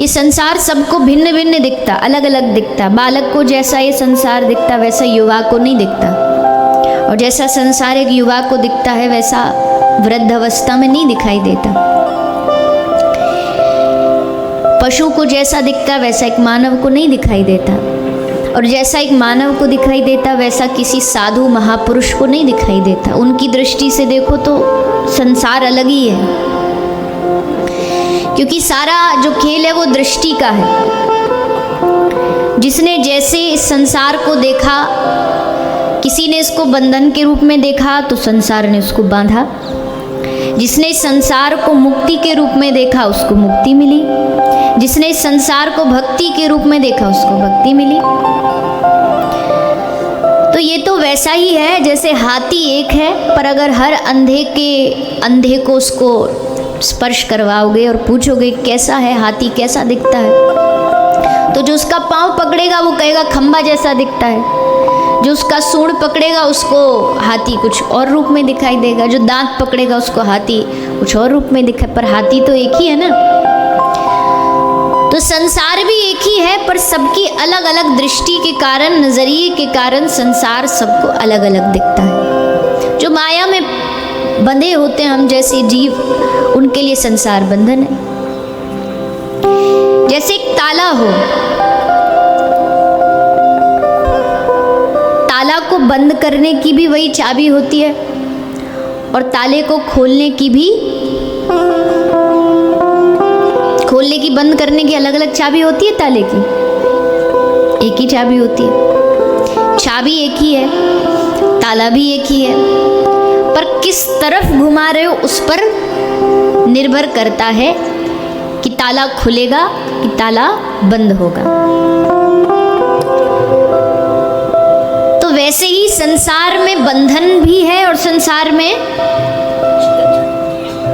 ये संसार सबको भिन्न भिन्न दिखता, अलग अलग दिखता। बालक को जैसा ये संसार दिखता वैसा युवा को नहीं दिखता, और जैसा संसार एक युवा को दिखता है वैसा वृद्ध अवस्था में नहीं दिखाई देता। पशु को जैसा दिखता वैसा एक मानव को नहीं दिखाई देता, और जैसा एक मानव को दिखाई देता वैसा किसी साधु महापुरुष को नहीं दिखाई देता। उनकी दृष्टि से देखो तो संसार अलग ही है, क्योंकि सारा जो खेल है वो दृष्टि का है। जिसने जैसे इस संसार को देखा, किसी ने इसको बंधन के रूप में देखा तो संसार ने उसको बांधा। जिसने इस संसार को मुक्ति के रूप में देखा उसको मुक्ति मिली, जिसने इस संसार को भक्ति के रूप में देखा उसको भक्ति मिली। तो ये तो वैसा ही है जैसे हाथी एक है, पर अगर हर अंधे को उसको स्पर्श करवाओगे और पूछोगे कैसा है हाथी, कैसा दिखता है, तो जो उसका पाँव पकड़ेगा वो कहेगा खंबा जैसा दिखता है, जो उसका सूंड पकड़ेगा उसको हाथी कुछ और रूप में दिखाई देगा, जो दांत पकड़ेगा उसको हाथी कुछ और रूप में दिखाई, पर हाथी तो एक ही है ना। तो संसार भी एक ही है, पर सबकी अलग अलग दृष्टि के कारण, नजरिए के कारण संसार सबको अलग अलग दिखता है। जो माया में बंधे होते हैं हम जैसे जीव, उनके लिए संसार बंधन है। जैसे एक ताला हो, ताला को बंद करने की भी वही चाबी होती है, और ताले को खोलने की भी, खोलने की बंद करने की अलग अलग चाबी होती है। ताले की एक ही चाबी होती है, चाबी एक ही है, ताला भी एक ही है, पर किस तरफ घुमा रहे हो उस पर निर्भर करता है कि ताला खुलेगा कि ताला बंद होगा। तो वैसे ही संसार में बंधन भी है और संसार में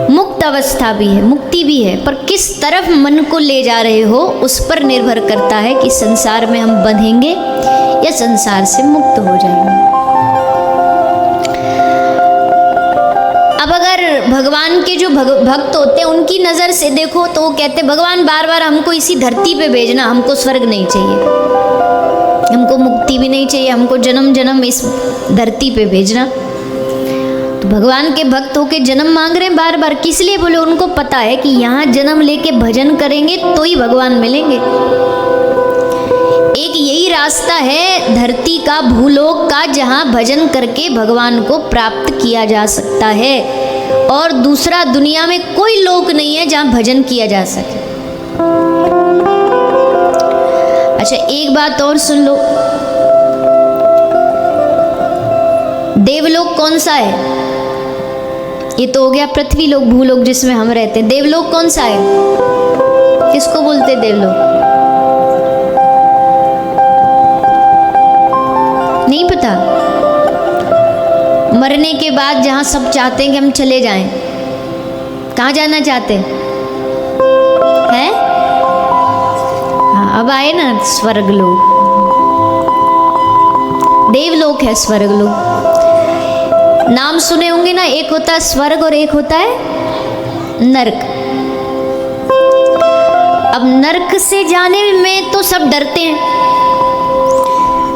मुक्त अवस्था भी है, मुक्ति भी है, पर किस तरफ मन को ले जा रहे हो उस पर निर्भर करता है कि संसार में हम बंधेंगे या संसार से मुक्त हो जाएंगे। अब अगर भगवान के जो भक्त होते हैं उनकी नज़र से देखो तो वो कहते हैं भगवान बार बार हमको इसी धरती पे भेजना, हमको स्वर्ग नहीं चाहिए, हमको मुक्ति भी नहीं चाहिए, हमको जन्म जन्म इस धरती पे भेजना। तो भगवान के भक्त होके जन्म मांग रहे हैं बार बार, किस लिए? बोले उनको पता है कि यहाँ जन्म लेके भजन करेंगे तो ही भगवान मिलेंगे। एक यही रास्ता है धरती का, भूलोक का, जहाँ भजन करके भगवान को प्राप्त किया जा सकता है, और दूसरा दुनिया में कोई लोक नहीं है जहाँ भजन किया जा सके। अच्छा एक बात और सुन लो, देवलोक कौन सा है? ये तो हो गया पृथ्वी लोक, भूलोक जिसमें हम रहते हैं। देवलोक कौन सा है? किसको बोलते हैं देवलोक? नहीं पता? मरने के बाद जहाँ सब चाहते हैं कि हम चले जाएं, कहाँ जाना चाहते हैं? हाँ अब आए ना स्वर्गलोक, देवलोक है स्वर्गलोक। नाम सुने होंगे ना, एक होता है स्वर्ग और एक होता है नरक। अब नरक से जाने में तो सब डरते हैं,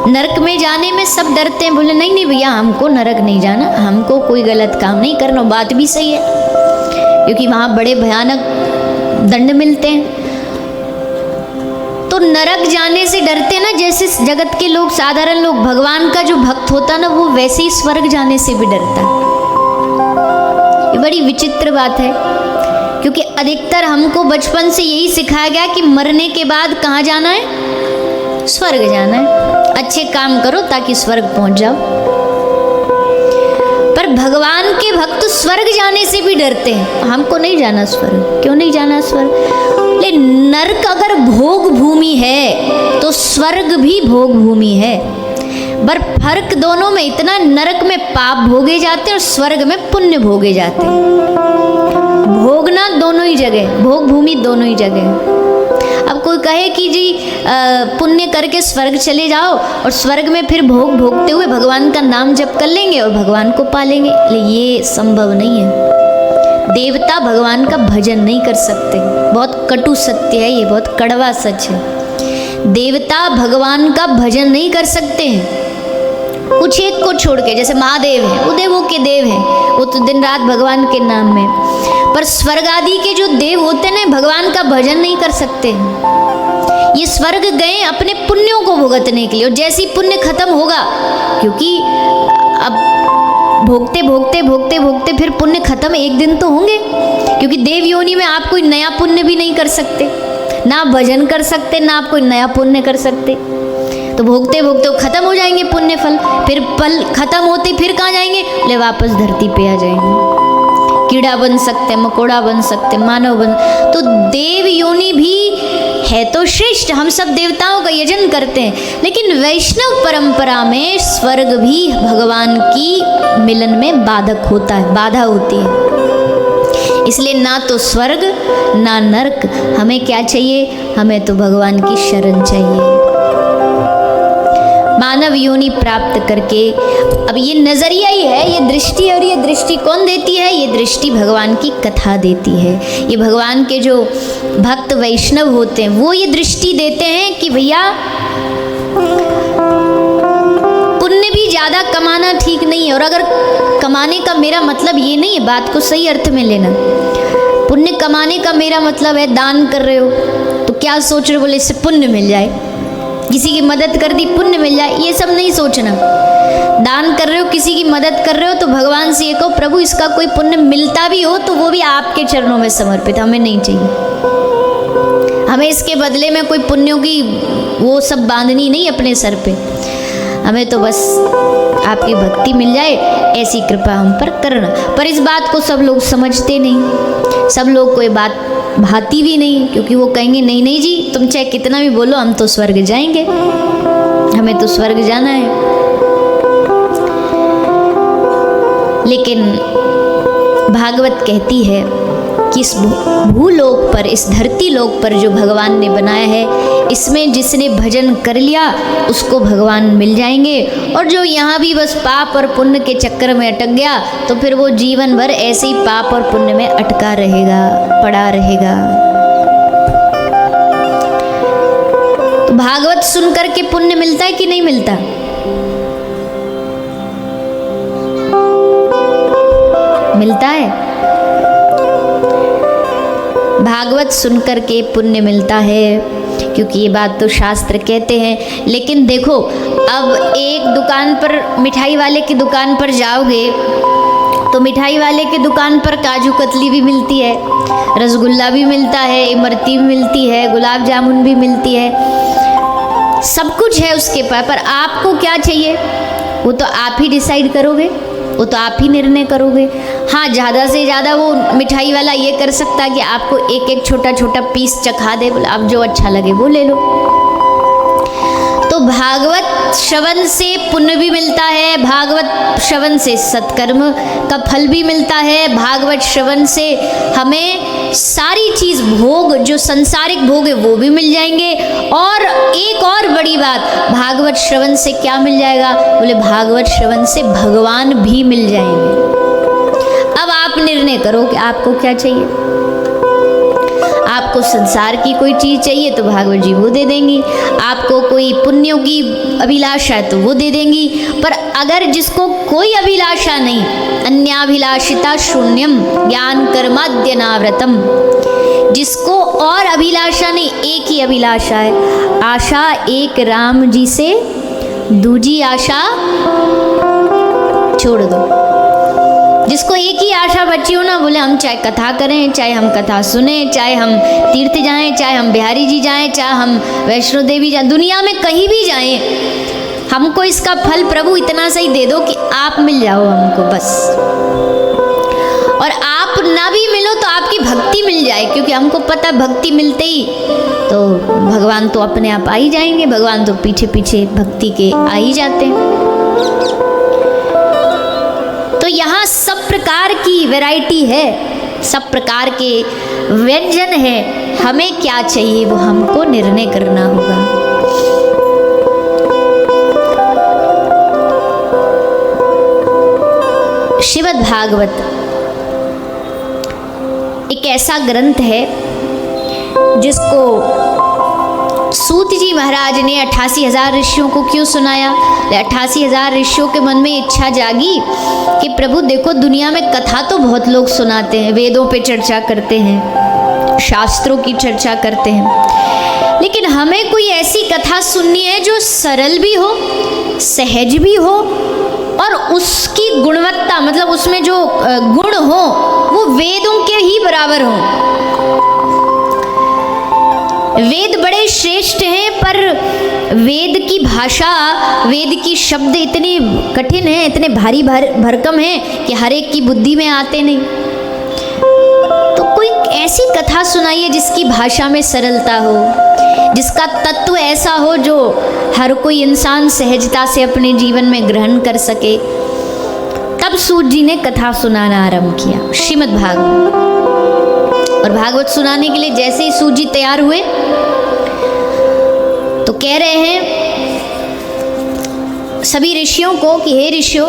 नरक में जाने में सब डरते हैं, बोले नहीं नहीं भैया हमको नरक नहीं जाना, हमको कोई गलत काम नहीं करना। बात भी सही है, क्योंकि वहाँ बड़े भयानक दंड मिलते हैं। तो नरक जाने से डरते ना, जैसे जगत के लोग, साधारण लोग, भगवान का जो भक्त होता ना वो वैसे ही स्वर्ग जाने से भी डरता है। ये बड़ी विचित्र बात है, क्योंकि अधिकतर हमको बचपन से यही सिखाया गया कि मरने के बाद कहाँ जाना है? स्वर्ग जाना है, अच्छे काम करो ताकि स्वर्ग पहुंच जाओ। पर भगवान के भक्त स्वर्ग जाने से भी डरते हैं, हमको नहीं जाना स्वर्ग। क्यों नहीं जाना स्वर्ग? नरक अगर भोग भूमि है तो स्वर्ग भी भोग भूमि है, पर फर्क दोनों में इतना, नरक में पाप भोगे जाते हैं और स्वर्ग में पुण्य भोगे जाते हैं। भोगना दोनों ही जगह, भोग भूमि दोनों ही जगह। अब कोई कहे कि जी पुण्य करके स्वर्ग चले जाओ और स्वर्ग में फिर भोग भोगते हुए भगवान का नाम जप कर लेंगे और भगवान को पा लेंगे, ये संभव नहीं है। देवता भगवान का भजन नहीं कर सकते। बहुत कटु सत्य है, ये बहुत कड़वा सच है। देवता भगवान का भजन नहीं कर सकते हैं, कुछ एक को छोड़ के। जैसे महादेव है, वो देवों के देव हैं, वो तो दिन रात भगवान के नाम में। पर स्वर्ग आदि के जो देव होते हैं ना, भगवान का भजन नहीं कर सकते। ये स्वर्ग गए अपने पुण्यों को भुगतने के लिए, और जैसी पुण्य खत्म होगा, क्योंकि अब भोगते भोगते भोगते भोगते फिर पुण्य खत्म एक दिन तो होंगे, क्योंकि देव योनि में आप कोई नया पुण्य भी नहीं कर सकते, ना आप भजन कर सकते, ना आप कोई नया पुण्य कर सकते। तो भोगते भोगते वो खत्म हो जाएंगे पुण्य फल, फिर पल खत्म होते फिर कहाँ जाएंगे, ले वापस धरती पे आ जाएंगे। कीड़ा बन सकते, मकोड़ा बन सकते, मानव बन। तो देव योनि भी है तो श्रेष्ठ, हम सब देवताओं का यजन करते हैं, लेकिन वैष्णव परंपरा में स्वर्ग भी भगवान की मिलन में बाधक होता है, बाधा होती है। इसलिए ना तो स्वर्ग ना नरक, हमें क्या चाहिए, हमें तो भगवान की शरण चाहिए। मानव योनि प्राप्त करके, अब ये नजरिया ही है, ये दृष्टि, और ये दृष्टि कौन देती है, ये दृष्टि भगवान की कथा देती है। ये भगवान के जो भक्त वैष्णव होते हैं वो ये दृष्टि देते हैं कि भैया पुण्य भी ज्यादा कमाना ठीक नहीं है। और अगर कमाने का मेरा मतलब ये नहीं है, बात को सही अर्थ में लेना, पुण्य कमाने का मेरा मतलब है दान कर रहे हो तो क्या सोच रहे हो, बोले इससे पुण्य मिल जाए, किसी की मदद कर दी पुण्य मिल जाए, ये सब नहीं सोचना। दान कर रहे हो, किसी की मदद कर रहे हो, तो भगवान से ये कहो प्रभु इसका कोई पुण्य मिलता भी हो तो वो भी आपके चरणों में समर्पित, हमें नहीं चाहिए। हमें इसके बदले में कोई पुण्यों की वो सब बांधनी नहीं अपने सर पे, हमें तो बस आपकी भक्ति मिल जाए, ऐसी कृपा हम पर करना। पर इस बात को सब लोग समझते नहीं, सब लोग को ये बात भाती भी नहीं, क्योंकि वो कहेंगे नहीं नहीं जी तुम चाहे कितना भी बोलो, हम तो स्वर्ग जाएंगे, हमें तो स्वर्ग जाना है। लेकिन भागवत कहती है कि इस भूलोक पर, इस धरती लोक पर जो भगवान ने बनाया है, इसमें जिसने भजन कर लिया उसको भगवान मिल जाएंगे। और जो यहाँ भी बस पाप और पुण्य के चक्कर में अटक गया तो फिर वो जीवन भर ऐसे ही पाप और पुण्य में अटका रहेगा, पड़ा रहेगा। तो भागवत सुन करके पुण्य मिलता है कि नहीं मिलता? मिलता है। भागवत सुनकर के पुण्य मिलता है, क्योंकि ये बात तो शास्त्र कहते हैं। लेकिन देखो, अब एक दुकान पर, मिठाई वाले की दुकान पर जाओगे तो मिठाई वाले की दुकान पर काजू कतली भी मिलती है, रसगुल्ला भी मिलता है, इमरती भी मिलती है, गुलाब जामुन भी मिलती है, सब कुछ है उसके पास। पर आपको क्या चाहिए वो तो आप ही डिसाइड करोगे, वो तो आप ही निर्णय करोगे। हाँ, ज़्यादा से ज़्यादा वो मिठाई वाला ये कर सकता है कि आपको एक एक छोटा छोटा पीस चखा दे, बोले आप जो अच्छा लगे वो ले लो। तो भागवत श्रवण से पुण्य भी मिलता है, भागवत श्रवण से सत्कर्म का फल भी मिलता है, भागवत श्रवण से हमें सारी चीज़ भोग, जो संसारिक भोग है वो भी मिल जाएंगे। और एक और बड़ी बात, भागवत श्रवण से क्या मिल जाएगा, बोले भागवत श्रवण से भगवान भी मिल जाएंगे। अब आप निर्णय करो कि आपको क्या चाहिए। आपको संसार की कोई चीज़ चाहिए तो भागवत जी वो दे देंगी, आपको कोई पुण्यों की अभिलाषा है तो वो दे देंगी। पर अगर जिसको कोई अभिलाषा नहीं, अन्याभिलाषिता शून्यम ज्ञान कर्माद्यनाव्रतम, जिसको और अभिलाषा नहीं, एक ही अभिलाषा है, आशा एक राम जी से, दूजी आशा छोड़ दो। जिसको एक ही आशा बची हो ना, बोले हम चाहे कथा करें, चाहे हम कथा सुने, चाहे हम तीर्थ जाएं, चाहे हम बिहारी जी जाएं, चाहे हम वैष्णो देवी जाएं, दुनिया में कहीं भी जाएं, हमको इसका फल प्रभु इतना सही दे दो कि आप मिल जाओ हमको बस। और आप ना भी मिलो तो आपकी भक्ति मिल जाए, क्योंकि हमको पता भक्ति मिलते ही तो भगवान तो अपने आप आ ही जाएंगे, भगवान तो पीछे पीछे भक्ति के आ ही जाते हैं। तो यहाँ सब प्रकार की वैरायटी है, सब प्रकार के व्यंजन है, हमें क्या चाहिए वो हमको निर्णय करना होगा। श्रीमद् भागवत एक ऐसा ग्रंथ है जिसको सूत जी महाराज ने 88,000 ऋषियों को क्यों सुनाया? 88,000 ऋषियों के मन में इच्छा जागी कि प्रभु देखो, दुनिया में कथा तो बहुत लोग सुनाते हैं, वेदों पे चर्चा करते हैं, शास्त्रों की चर्चा करते हैं, लेकिन हमें कोई ऐसी कथा सुननी है जो सरल भी हो, सहज भी हो और उसकी गुणवत्ता, मतलब उसमें जो गुण हो वो वेदों के ही बराबर हो। वेद बड़े श्रेष्ठ हैं, पर वेद की भाषा, वेद की शब्द इतने कठिन हैं, इतने भारी भरकम हैं कि हर एक की बुद्धि में आते नहीं। तो कोई ऐसी कथा सुनाइए जिसकी भाषा में सरलता हो, जिसका तत्व ऐसा हो जो हर कोई इंसान सहजता से अपने जीवन में ग्रहण कर सके। तब सूत जी ने कथा सुनाना आरंभ किया, श्रीमद् भागवत। और भागवत सुनाने के लिए जैसे ही सूत जी तैयार हुए तो कह रहे हैं सभी ऋषियों को कि हे ऋषियों,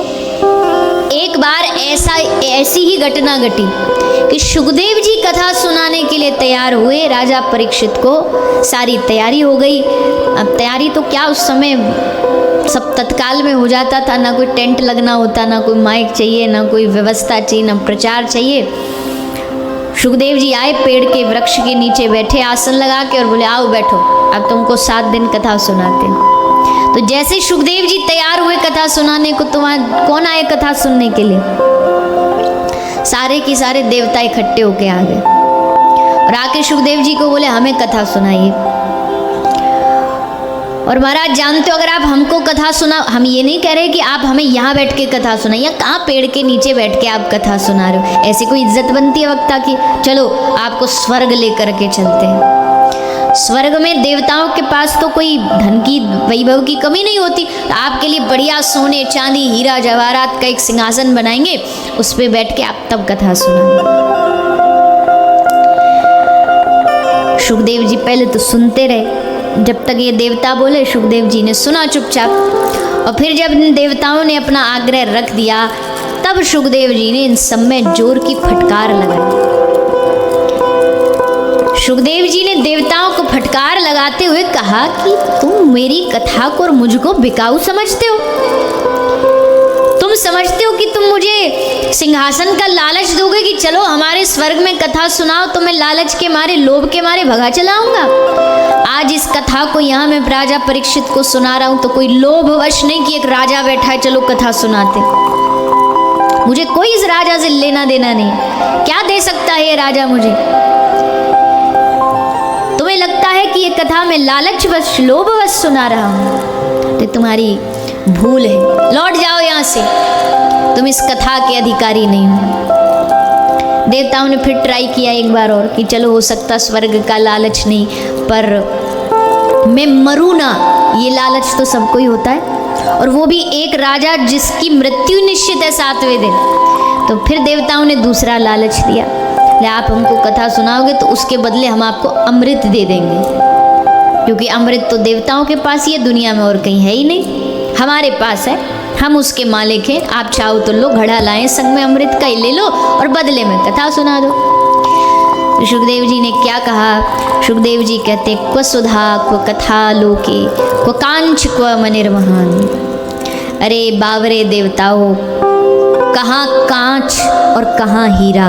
एक बार ऐसी ही घटना घटी कि सुखदेव जी कथा सुनाने के लिए तैयार हुए। राजा परीक्षित को सारी तैयारी हो गई। अब तैयारी तो क्या, उस समय सब तत्काल में हो जाता था, ना कोई टेंट लगना होता, ना कोई माइक चाहिए, ना कोई व्यवस्था चाहिए, ना प्रचार चाहिए। सुखदेव जी आए, पेड़ के वृक्ष के नीचे बैठे आसन लगा के और बोले आओ बैठो, अब तुमको 7 दिन कथा सुनाते हैं। तो जैसे सुखदेव जी तैयार हुए कथा सुनाने को, तुम्हारा कौन आए कथा सुनने के लिए? सारे के सारे देवता इकट्ठे होके आ गए और आके सुखदेव जी को बोले हमें कथा सुनाइए। और महाराज जानते हो, अगर आप हमको कथा सुना, हम ये नहीं कह रहे कि आप हमें यहाँ बैठ के कथा सुनाइए, कहाँ पेड़ के नीचे बैठ के आप कथा सुना रहे हो। ऐसी कोई इज्जत बनती है वक्ता की? चलो आपको स्वर्ग लेकर के चलते हैं। स्वर्ग में देवताओं के पास तो कोई धन की, वैभव की कमी नहीं होती। तो आपके लिए बढ़िया सोने चांदी हीरा जवाहरात का एक सिंहासन बनाएंगे, उस पर बैठ के आप तब कथा सुनाएंगे। सुखदेव जी पहले तो सुनते रहे, जब तक ये देवता बोले सुखदेव जी ने सुना चुपचाप। और फिर जब इन देवताओं ने अपना आग्रह रख दिया, तब सुखदेव जी ने इन सब में जोर की फटकार लगाई। सुखदेव जी ने देवताओं को फटकार लगाते हुए कहा कि तुम मेरी कथा को और मुझको बिकाऊ समझते हो? तुम समझते हो कि तुम मुझे सिंहासन का लालच दोगे कि चलो हमारे स्वर्ग में कथा सुनाओ, तो मैं लालच के मारे, लोभ के मारे भगा चलाऊंगा? आज इस कथा को यहाँ मैं राजा परीक्षित को सुना रहा हूँ तो कोई लोभवश नहीं कि एक राजा बैठा है चलो कथा सुनाते। मुझे कोई इस राजा से लेना देना नहीं। क्या दे सकता है ये राजा मुझे? तुम्हें लगता है कि ये कथा मैं लालचवश, लोभवश सुना रहा हूँ, तो तुम्हारी भूल है। लौट जाओ यहाँ से, तुम इस कथा के अधिकारी नहीं हो। देवताओं ने फिर ट्राई किया एक बार और कि चलो हो सकता स्वर्ग का लालच नहीं, पर मैं मरूं ना, ये लालच तो सबको ही होता है, और वो भी एक राजा जिसकी मृत्यु निश्चित है 7वें दिन। तो फिर देवताओं ने दूसरा लालच दिया, आप हमको कथा सुनाओगे तो उसके बदले हम आपको अमृत दे देंगे, क्योंकि अमृत तो देवताओं के पास ही है, दुनिया में और कहीं है ही नहीं, हमारे पास है, हम उसके मालिक हैं। आप चाहो तो लो, घड़ा लाएं संग में अमृत का ही ले लो और बदले में कथा सुना दो। तो सुखदेव जी ने क्या कहा? सुखदेव जी कहते क्व सुधा क्व कथा लोके क्व कांच क्व मनिर्महान। अरे बावरे देवताओं, कहाँ कांच और कहाँ हीरा,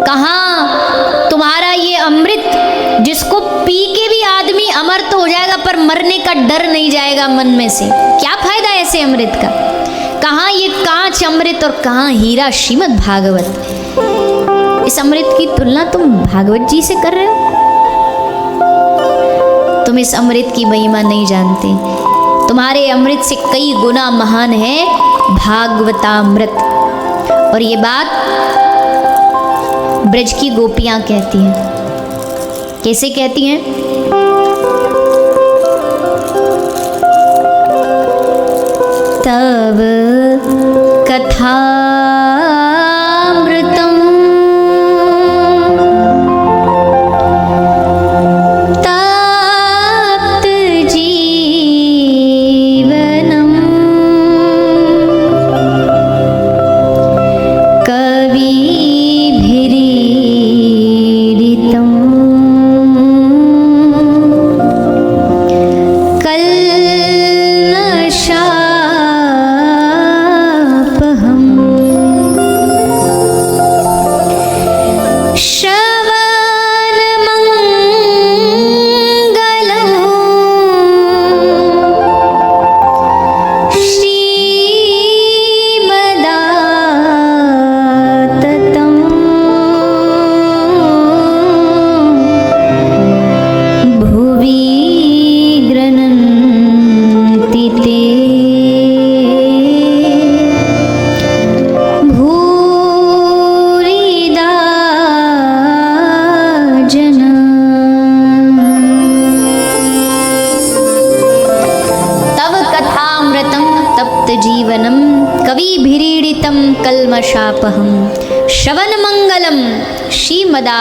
कहाँ तुम्हारा ये अमृत जिसको पी के भी आदमी अमर तो हो जाएगा पर मरने का डर नहीं जाएगा मन में से? क्या फायदा ऐसे अमृत का? कहाँ ये कांच अमृत और कहाँ हीरा श्रीमद् भागवत। इस अमृत की तुलना तुम भागवत जी से कर रहे हो? तुम इस अमृत की महिमा नहीं जानते। तुम्हारे अमृत से कई गुना महान है भागवतामृत। और ये बात ब्रज की गोपियां कहती हैं। कैसे कहती हैं? तब कथामृतम तप्त जीवनम कविभिरीडितम् जना तव कथामृतं तप्त जीवनं कविभिरीडितं कल्मषापहं श्रवणमंगलं श्रीमदा